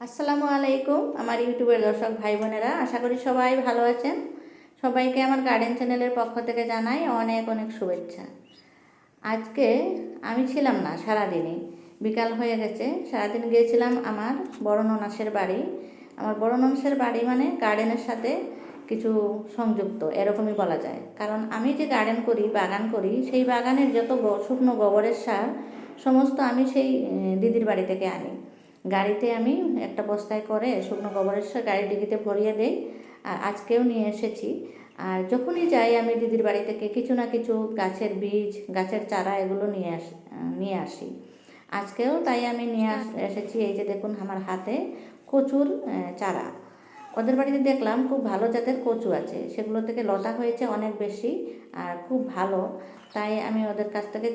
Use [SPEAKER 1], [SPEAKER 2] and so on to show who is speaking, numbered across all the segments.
[SPEAKER 1] আসসালামু আলাইকুম আমার ইউটিউবের দর্শক ভাই বোনেরা, আশা করি সবাই ভালো আছেন। সবাইকে আমার গার্ডেন চ্যানেলের পক্ষ থেকে জানাই অনেক অনেক শুভেচ্ছা। আজকে আমি ছিলাম না সারাদিনই, বিকাল হয়ে গেছে। সারাদিন গিয়েছিলাম আমার বড় ননাসের বাড়ি। আমার বড় ননাসের বাড়ি মানে গার্ডেনের সাথে কিছু সংযুক্ত, এরকমই বলা যায়। কারণ আমি যে গার্ডেন করি, বাগান করি, সেই বাগানের যত শুকনো গোবরের সার সমস্ত আমি সেই দিদির বাড়ি থেকে আনি। গাড়িতে আমি একটা বস্তায় করে শুকনো গোবরের সার গাড়ি ডিকিতে ভরিয়ে দেই। আর আজকেও নিয়ে এসেছি। আর যখনই যাই আমি দিদির বাড়ি থেকে কিছু না কিছু গাছের বীজ, গাছের চারা এগুলো নিয়ে আসি। আজকেও তাই আমি এসেছি। এই যে দেখুন আমার হাতে কচুর চারা। ওদের বাড়িতে দেখলাম খুব ভালো জাতের কচু আছে, সেগুলো থেকে লতা হয়েছে অনেক বেশি আর খুব ভালো। তাই আমি ওদের কাছ থেকে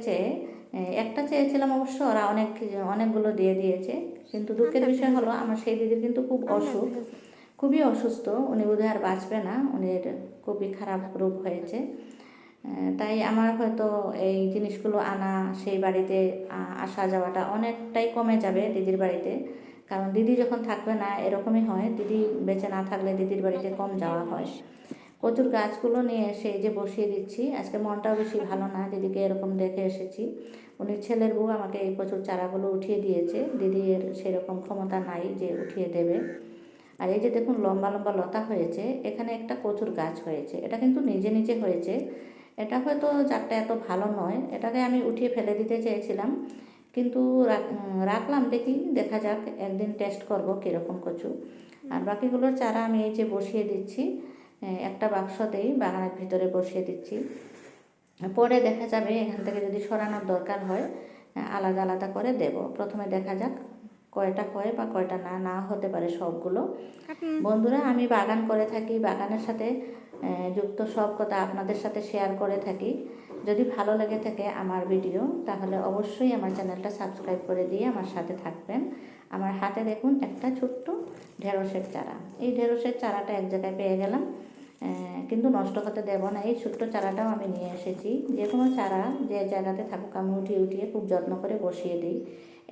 [SPEAKER 1] একটা চেয়েছিলাম, অবশ্য ওরা অনেকগুলো দিয়ে দিয়েছে। কিন্তু দুঃখের বিষয় হলো আমার সেই দিদির কিন্তু খুবই অসুস্থ। উনি বোধহয় আর বাঁচবে না, উনির খুবই খারাপ রোগ হয়েছে। তাই আমার হয়তো এই জিনিসগুলো আনা, সেই বাড়িতে আসা যাওয়াটা অনেকটাই কমে যাবে দিদির বাড়িতে। কারণ দিদি যখন থাকবে না এরকমই হয়, দিদি বেঁচে না থাকলে দিদির বাড়িতে কম যাওয়া হয়। কচুর গাছগুলো নিয়ে এসে এই যে বসিয়ে দিচ্ছি। আজকে মনটাও বেশি ভালো না, দিদিকে এরকম দেখে এসেছি। উনি ছেলের বউ আমাকে এই কচুর চারাগুলো উঠিয়ে দিয়েছে, দিদির সেরকম ক্ষমতা নাই যে উঠিয়ে দেবে। আর এই যে দেখুন লম্বা লম্বা লতা হয়েছে, এখানে একটা কচুর গাছ হয়েছে। এটা কিন্তু নিজে নিজে হয়েছে। এটা হয়তো জাতটা এত ভালো নয়, এটাকে আমি উঠিয়ে ফেলে দিতে চেয়েছিলাম, কিন্তু রাখলাম। দেখা যাক, একদিন টেস্ট করব কীরকম কচু। আর বাকিগুলোর চারা আমি এই যে বসিয়ে দিচ্ছি, একটা বাক্সতেই বাগানের ভিতরে বসিয়ে দিচ্ছি। পরে দেখা যাবে এখান থেকে যদি সরানোর দরকার হয় আলাদা আলাদা করে দেব। প্রথমে দেখা যাক কয়টা হয় বা কয়টা না হতে পারে সবগুলো। বন্ধুরা, আমি বাগান করে থাকি, বাগানের সাথে যুক্ত সব কথা আপনাদের সাথে শেয়ার করে থাকি। যদি ভালো লেগে থাকে আমার ভিডিও, তাহলে অবশ্যই আমার চ্যানেলটা সাবস্ক্রাইব করে দিয়ে আমার সাথে থাকবেন। আমার হাতে দেখুন একটা ছোট্ট ঢেঁড়সের চারা। এই ঢেঁড়সের চারাটা এক জায়গায় পেয়ে গেলাম, কিন্তু নষ্ট হতে দেব না। এই ছোট্ট চারাটাও আমি নিয়ে এসেছি। যে কোনো চারা যে জায়গাতে থাকুক আমি উঠিয়ে খুব যত্ন করে বসিয়ে দিই।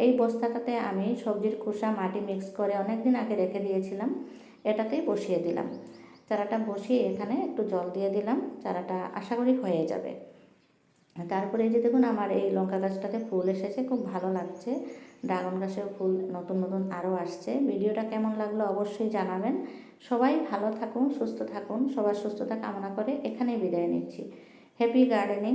[SPEAKER 1] এই বস্তাটাতে আমি সবজির খোসা মাটি মিক্স করে অনেক দিন আগে রেখে দিয়েছিলাম, এটাতেই বসিয়ে দিলাম। চারাটা বসিয়ে এখানে একটু জল দিয়ে দিলাম, চারাটা আশা করি হয়ে যাবে। তারপরে এই যে দেখুন আমার এই লঙ্কা গাছটাতে ফুল এসেছে, খুব ভালো লাগছে। ড্রাগন গাছেও ফুল নতুন নতুন আরও আসছে। ভিডিওটা কেমন লাগলো অবশ্যই জানাবেন। সবাই ভালো থাকুন, সুস্থ থাকুন। সবার সুস্থতা কামনা করে এখানেই বিদায় নিচ্ছি। Happy gardening.